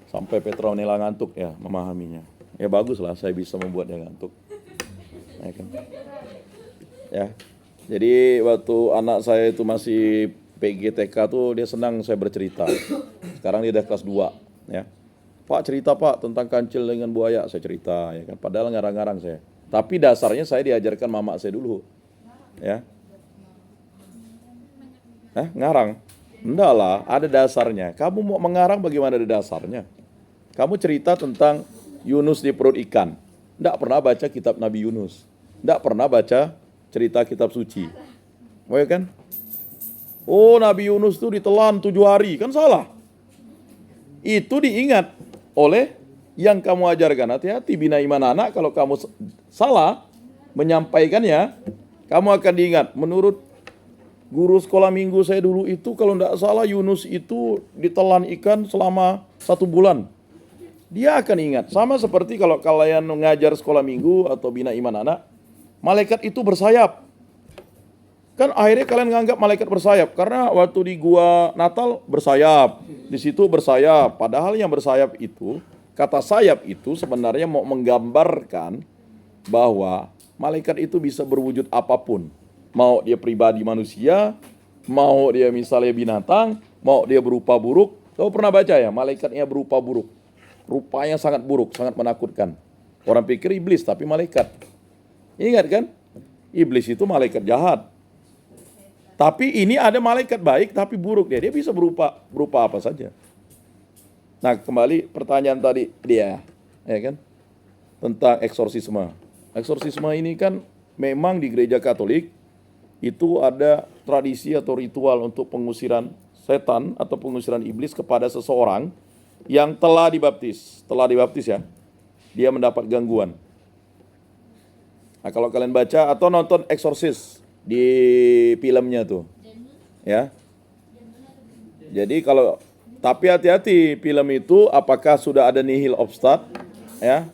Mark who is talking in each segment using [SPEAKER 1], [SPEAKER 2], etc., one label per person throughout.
[SPEAKER 1] Sampai Petronella ngantuk ya memahaminya. Ya bagus lah saya bisa membuat dia ngantuk. Ya kan? Ya. Jadi waktu anak saya itu masih PGTK tuh dia senang saya bercerita. Sekarang dia udah kelas 2 ya. Pak cerita Pak tentang kancil dengan buaya, saya cerita ya kan. Padahal ngarang-ngarang saya. Tapi dasarnya saya diajarkan mama saya dulu. Ya. Ngarang? Enggak lah, ada dasarnya. Kamu mau mengarang bagaimana ada dasarnya? Kamu cerita tentang Yunus di perut ikan. Enggak pernah baca kitab Nabi Yunus. Enggak pernah baca cerita kitab suci. Oh ya kan? Oh Nabi Yunus itu ditelan 7 hari. Kan salah. Itu diingat oleh yang kamu ajarkan. Hati-hati bina iman anak, kalau kamu salah menyampaikannya, kamu akan diingat. Menurut guru sekolah minggu saya dulu itu, kalau tidak salah Yunus itu ditelan ikan selama 1 bulan. Dia akan ingat. Sama seperti kalau kalian mengajar sekolah minggu atau bina iman anak, malaikat itu bersayap. Kan akhirnya kalian menganggap malaikat bersayap karena waktu di gua Natal bersayap, di situ bersayap. Padahal yang bersayap itu, kata sayap itu sebenarnya mau menggambarkan bahwa malaikat itu bisa berwujud apapun. Mau dia pribadi manusia, mau dia misalnya binatang, mau dia berupa buruk. Kau pernah baca ya, malaikatnya berupa buruk. Rupanya sangat buruk, sangat menakutkan. Orang pikir iblis tapi malaikat. Ingat kan? Iblis itu malaikat jahat. Tapi ini ada malaikat baik tapi buruk dia. Dia bisa berupa apa saja. Nah, kembali pertanyaan tadi dia, ya kan? Tentang eksorsisme. Eksorsisme ini kan memang di gereja Katolik itu ada tradisi atau ritual untuk pengusiran setan atau pengusiran iblis kepada seseorang yang telah dibaptis. Telah dibaptis ya. Dia mendapat gangguan. Nah, kalau kalian baca atau nonton Eksorsis di filmnya tuh, ya. Jadi kalau, tapi hati-hati film itu apakah sudah ada nihil obstat, ya,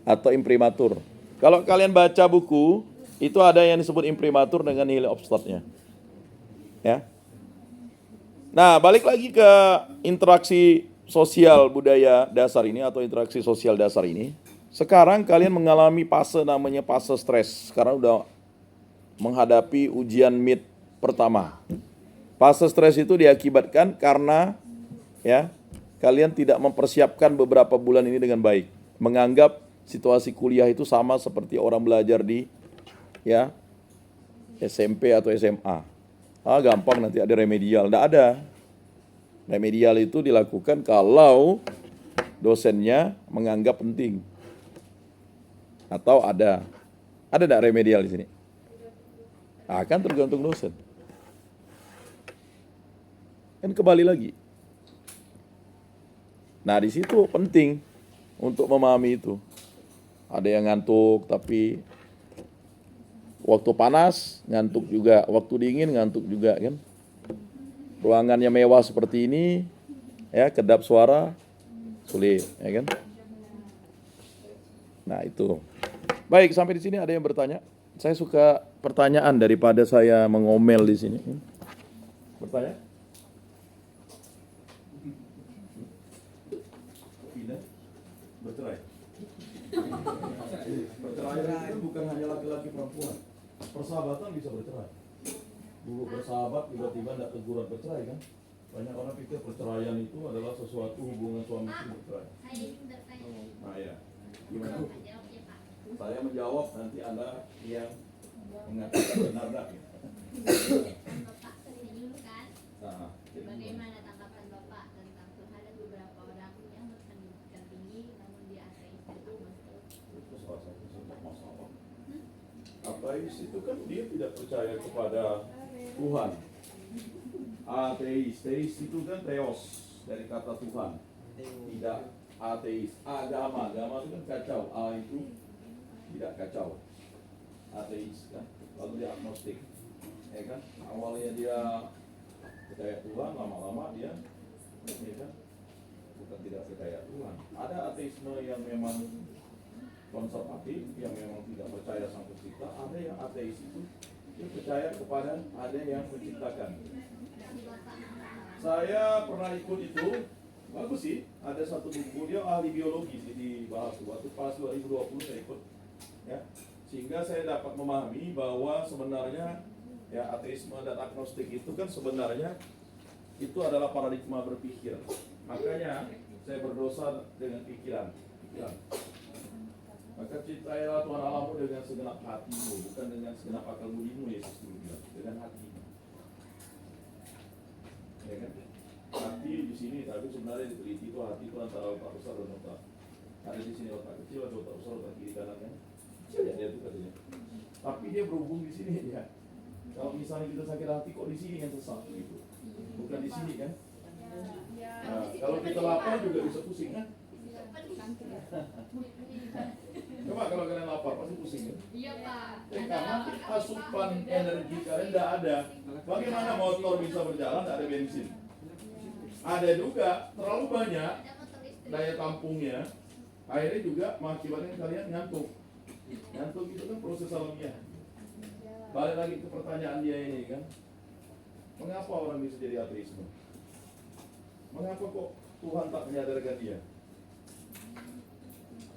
[SPEAKER 1] atau imprimatur. Kalau kalian baca buku, itu ada yang disebut imprimatur dengan nihil obstatnya, ya. Nah, balik lagi ke interaksi sosial budaya dasar ini atau interaksi sosial dasar ini. Sekarang kalian mengalami fase namanya fase stres karena udah menghadapi ujian mid pertama. Fase stres itu diakibatkan karena ya kalian tidak mempersiapkan beberapa bulan ini dengan baik. Menganggap situasi kuliah itu sama seperti orang belajar di ya SMP atau SMA. Gampang nanti ada remedial. Tidak ada. Remedial itu dilakukan kalau dosennya menganggap penting. Atau ada tidak remedial di sini? Akan tergantung dosen. Kan kembali lagi. Nah di situ penting untuk memahami itu. Ada yang ngantuk tapi waktu panas ngantuk juga, waktu dingin ngantuk juga kan. Ruangannya mewah seperti ini, ya kedap suara sulit, ya kan. Nah itu. Baik, sampai di sini ada yang bertanya? Saya suka pertanyaan daripada saya mengomel di sini. Bertanya? Bercerai. Perceraian itu bukan hanya laki-laki perempuan. Persahabatan bisa bercerai. Dulu bersahabat tiba-tiba tidak teguran bercerai kan? Banyak orang pikir perceraian itu adalah sesuatu hubungan suami istri bercerai. Nah ya, gimana? Saya menjawab, nanti Anda yang mengatakan benar enggak.
[SPEAKER 2] Bapak sendiri dulu kan? Bagaimana tanggapan Bapak tentang ada beberapa orang yang berpendidikan tinggi namun dia ateis itu masuk?
[SPEAKER 1] Itu salah satu sebab masalah. Ateis itu kan dia tidak percaya kepada Tuhan. Ateis, teis itu kan theos dari kata Tuhan. Tidak ateis. Agama itu kan kacau. A itu tidak kacau. Ateis kan. Lalu dia agnostik. Ya kan? Awalnya dia percaya Tuhan, lama-lama dia ya kan? Bukan tidak percaya Tuhan. Ada ateisme yang memang konservatif, yang memang tidak percaya sang pencipta. Ada yang ateis itu dia percaya kepada ada yang menciptakan. Saya pernah ikut itu Bagus sih, ada satu buku, dia ahli biologi sih dibahas waktu pas 2020 saya ikut, ya. Sehingga saya dapat memahami bahwa sebenarnya ya ateisme dan agnostik itu kan sebenarnya itu adalah paradigma berpikir. Makanya saya berdosa dengan pikiran. Maka cintailah Tuhan Allahmu dengan segenap hatimu, bukan dengan segenap akal budimu, Yesus dulu bilang, dengan hatimu. Ya kan? Hati di sini, tapi sebenarnya diteliti itu hati itu antara otak besar dan otak. Ada di sini otak kecil, ada otak besar, otak kiri kanan kan. Kecil ya dia tuh katanya. Tapi dia berhubung di sini ya. Kalau misalnya kita sakit hati kok di sini yang sesak gitu. Bukan di sini kan. Nah, kalau kita lapar juga bisa pusing kan. Coba kalau kalian lapar pasti pusing kan.
[SPEAKER 2] Iya Pak.
[SPEAKER 1] Karena asupan energi kalian tidak ada. Bagaimana motor bisa berjalan tidak ada bensin? Ada juga terlalu banyak daya tampungnya. Akhirnya juga mengakibatkan kalian ngantuk. Ngantuk itu kan proses alamiah. Balik lagi ke pertanyaan dia ini kan. Mengapa orang bisa jadi ateisme? Mengapa kok Tuhan tak menyadarkan dia?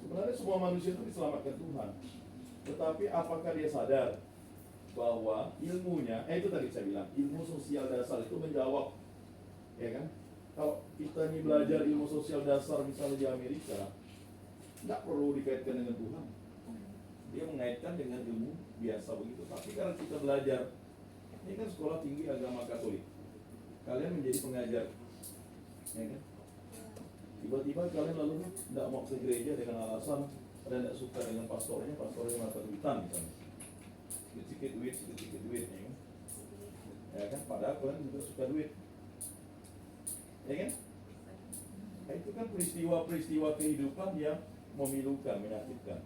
[SPEAKER 1] Sebenarnya semua manusia itu diselamatkan Tuhan. Tetapi apakah dia sadar bahwa ilmunya, itu tadi saya bilang, ilmu sosial dasar itu menjawab, ya kan? Kalau kita ini belajar ilmu sosial dasar misalnya di Amerika, nggak perlu dikaitkan dengan Tuhan. Dia mengaitkan dengan ilmu biasa begitu. Tapi karena kita belajar, ini kan sekolah tinggi agama Katolik, kalian menjadi pengajar, ya kan? Tiba-tiba kalian lalu tidak mau ke gereja dengan alasan kalian tidak suka dengan pastornya mata duitan misalnya, sedikit duit, ya kan? Ya kan? Padahal kalian juga suka duit, ya kan? Nah, itu kan peristiwa-peristiwa kehidupan yang memilukan, menyakitkan.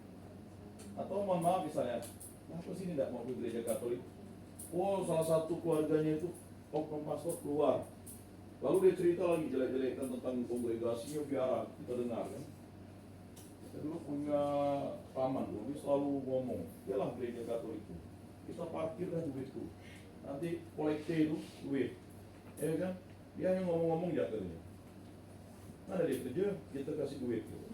[SPEAKER 1] Atau mohon maaf misalnya, kenapa sih tidak mau ke gereja Katolik? Oh, salah satu keluarganya itu oknum pastor keluar. Lalu dia cerita lagi jelek-jelekan tentang kongregasinya biara, kita dengar kan. Kita dulu punya paman, dia selalu ngomong, yalah gereja Katolik itu, kita parkir dah duitku, nanti kolekte itu duit, ya kan. Dia hanya ngomong-ngomong jatuhnya. Ada dia kerja, kita kasih duit gitu.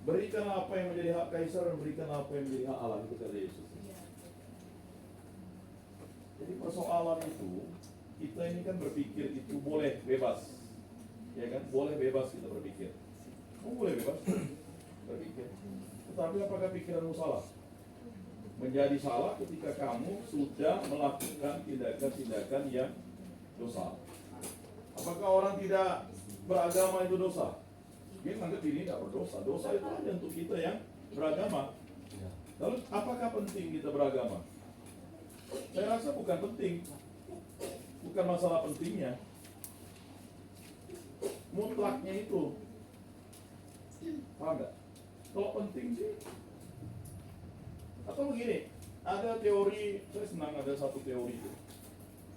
[SPEAKER 1] Berikanlah apa yang menjadi hak kaisar dan berikanlah apa yang menjadi hak Allah, itu kata Yesus. Jadi persoalan itu, kita ini kan berpikir itu boleh bebas, ya kan? Boleh bebas kita berpikir. Boleh bebas berpikir. Tetapi apakah pikiranmu salah? Menjadi salah ketika kamu sudah melakukan tindakan-tindakan yang dosa. Apakah orang tidak beragama itu dosa? Dia menganggap diri tidak berdosa. Dosa itu hanya untuk kita yang beragama. Lalu apakah penting kita beragama? Saya rasa bukan penting. Bukan masalah pentingnya. Mutlaknya itu. Paham nggak? Kalau penting sih. Atau begini, ada teori, saya senang ada satu teori itu.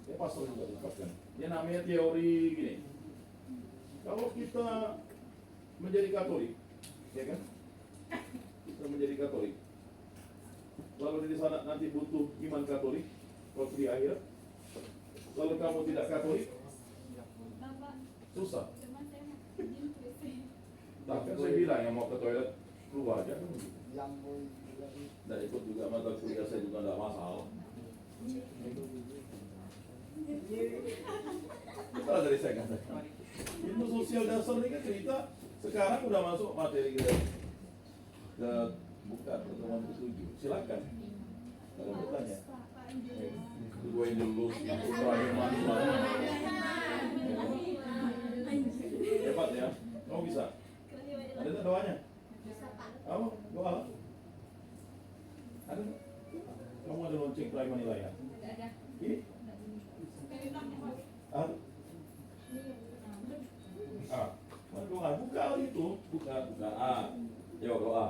[SPEAKER 1] Ya pastor juga ungkapkan. Dia namanya teori gini. Kalau kita menjadi Katolik, ya kan? Kita menjadi Katolik. Lalu di sana nanti butuh iman Katolik waktu di akhirat. Lalu kamu tidak Katolik, susah. Tapi saya bilang yang mau ke toilet keluar aja kan begitu. Dan ikut juga mata kuliah saya juga tidak masalah. Itulah dari saya katakan. Ilmu sosial dasar ini kan cerita sekarang udah masuk materi kita ke buka pertemuan ke-7. Silakan kalau bertanya. Gue yang lulus gitu, terakhir mana? Hebat ya, kamu bisa. Ada tak doanya? Kamu doa? Ada? Kamu ada lonceng Prai Manila ya? Ini? Doa, buka itu, buka. Yo doa.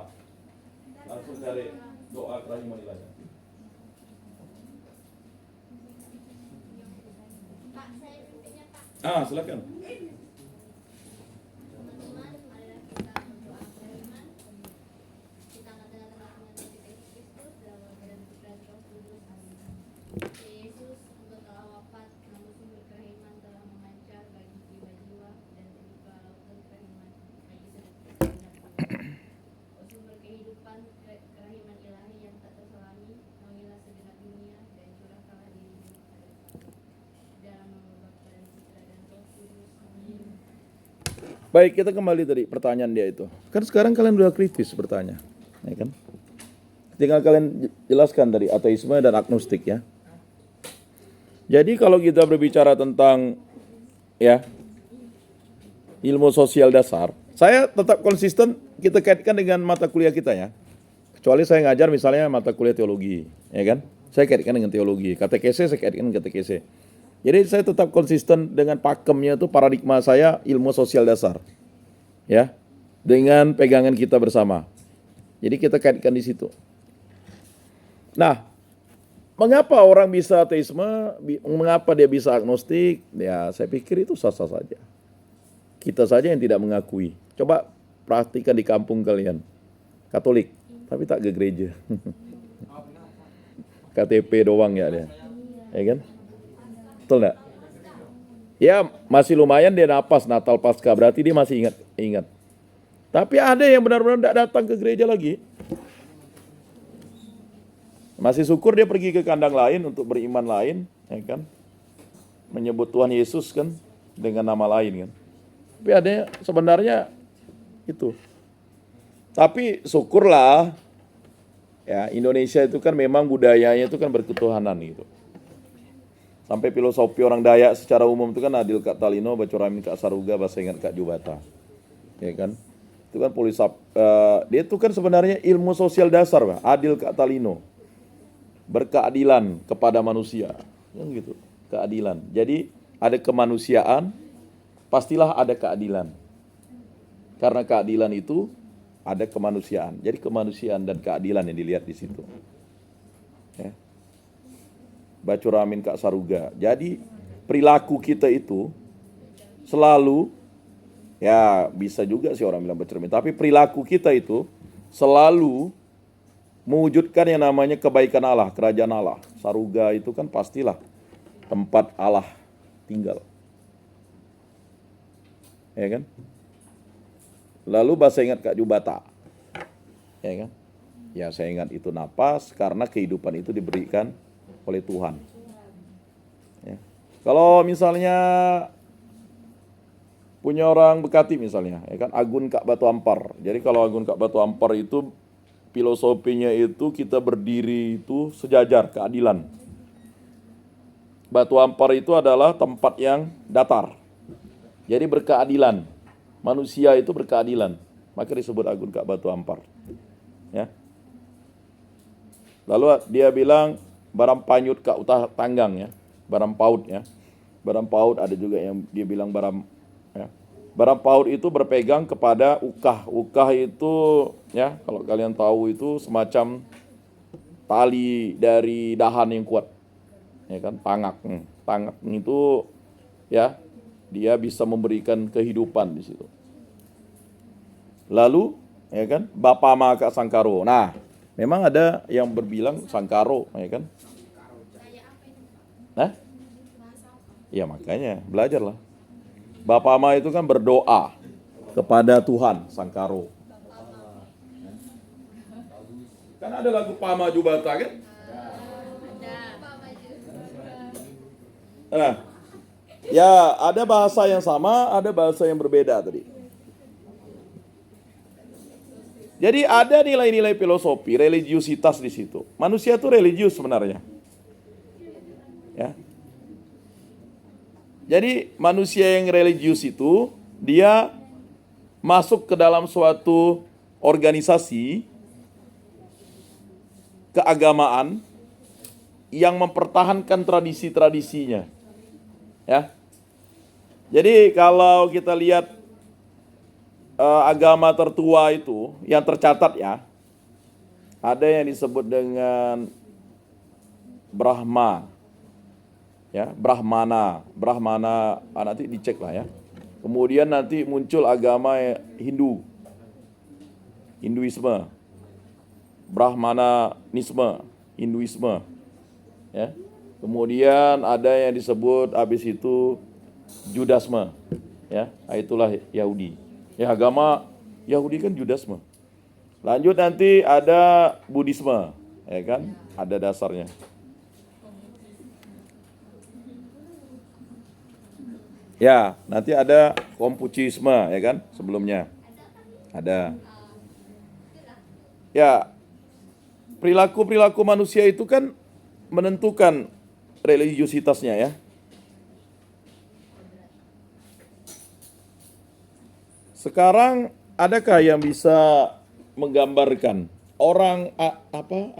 [SPEAKER 1] Langsung cari doa Prai Manila ya.
[SPEAKER 2] Pak, saya pimpinnya Pak.
[SPEAKER 1] Silakan.
[SPEAKER 2] Teman-teman, marilah kita berdoa firman. Kita akan dengar-dengar Yesus Kristus dalam dan pikiran Roh Kudus. Amin. Yesus, Engkau telah wafat, namun sumber kerahiman telah memancar bagi jiwa-jiwa dan
[SPEAKER 1] Baik, kita kembali tadi pertanyaan dia itu. Kan sekarang kalian udah kritis bertanya, ya kan? Tinggal kalian jelaskan tadi ateisme dan agnostik ya. Jadi kalau kita berbicara tentang ya ilmu sosial dasar, saya tetap konsisten kita kaitkan dengan mata kuliah kita ya. Kecuali saya ngajar misalnya mata kuliah teologi, ya kan? Saya kaitkan dengan teologi. KTKC saya kaitkan dengan KTKC. Jadi saya tetap konsisten dengan pakemnya itu paradigma saya ilmu sosial dasar. Ya. Dengan pegangan kita bersama. Jadi kita kaitkan di situ. Nah, mengapa orang bisa ateisme, mengapa dia bisa agnostik? Ya, saya pikir itu sah-sah saja. Kita saja yang tidak mengakui. Coba perhatikan di kampung kalian. Katolik, tapi tak ke gereja. KTP doang ya dia. Ya kan? Betul enggak? Ya, masih lumayan dia napas Natal Paskah, berarti dia masih ingat. Tapi ada yang benar-benar tidak datang ke gereja lagi. Masih syukur dia pergi ke kandang lain untuk beriman lain, ya kan? Menyebut Tuhan Yesus kan dengan nama lain kan. Tapi ada sebenarnya itu. Tapi syukurlah ya, Indonesia itu kan memang budayanya itu kan berketuhanan gitu. Sampai filosofi orang Dayak secara umum itu kan adil kak talino, bacuramin kak saruga, bahasa ingat kak jubata. Ya kan? Itu kan dia itu kan sebenarnya ilmu sosial dasar, Pak. Adil kak talino. Berkeadilan kepada manusia. Yang gitu, keadilan. Jadi ada kemanusiaan, pastilah ada keadilan. Karena keadilan itu ada kemanusiaan. Jadi kemanusiaan dan keadilan yang dilihat di situ. Ya. Bacuramin kak saruga. Jadi perilaku kita itu selalu, ya bisa juga sih orang bilang bercermin, tapi perilaku kita itu selalu mewujudkan yang namanya kebaikan Allah, kerajaan Allah. Saruga itu kan pastilah tempat Allah tinggal. Ya kan? Lalu bahasa ingat kak jubata. Ya kan? Ya saya ingat itu napas karena kehidupan itu diberikan oleh Tuhan. Ya. Kalau misalnya punya orang Bekati misalnya, ya kan, Agun Kak Batu Ampar. Jadi kalau Agun Kak Batu Ampar itu filosofinya itu kita berdiri itu sejajar, keadilan. Batu Ampar itu adalah tempat yang datar. Jadi berkeadilan. Manusia itu berkeadilan. Maka disebut Agun Kak Batu Ampar. Ya. Lalu dia bilang Baram panyut kak utah tanggang ya, baram paut ya. Baram paut ada juga yang dia bilang baram ya. Baram paut itu berpegang kepada ukah. Ukah itu ya, kalau kalian tahu itu semacam tali dari dahan yang kuat. Ya kan, tangak. Tangak itu ya, dia bisa memberikan kehidupan di situ. Lalu ya kan, Bapa Maka Sangkaro. Nah, memang ada yang berbilang Sangkaro, ya kan? Nah, ya makanya belajarlah. Bapa Ma itu kan berdoa kepada Tuhan, Sangkaro. Kan ada lagu Pama Jubata kan? Nah, ya ada bahasa yang sama, ada bahasa yang berbeda tadi. Jadi ada nilai-nilai filosofi, religiusitas di situ. Manusia itu religius sebenarnya. Ya. Jadi manusia yang religius itu dia masuk ke dalam suatu organisasi keagamaan yang mempertahankan tradisi-tradisinya. Ya. Jadi kalau kita lihat agama tertua itu yang tercatat ya, ada yang disebut dengan Brahma. Ya, Brahmana, nanti dicek lah ya. Kemudian nanti muncul agama Hinduisme, Brahmanisme, Hinduisme, ya. Kemudian ada yang disebut habis itu Judasme, ya, itulah Yahudi. Ya, agama Yahudi kan Judasme. Lanjut nanti ada Buddhisme, ya kan, ada dasarnya. Ya, nanti ada Konfusiisme ya kan sebelumnya. Ada. Ya, perilaku-perilaku manusia itu kan menentukan religiusitasnya ya. Sekarang adakah yang bisa menggambarkan orang apa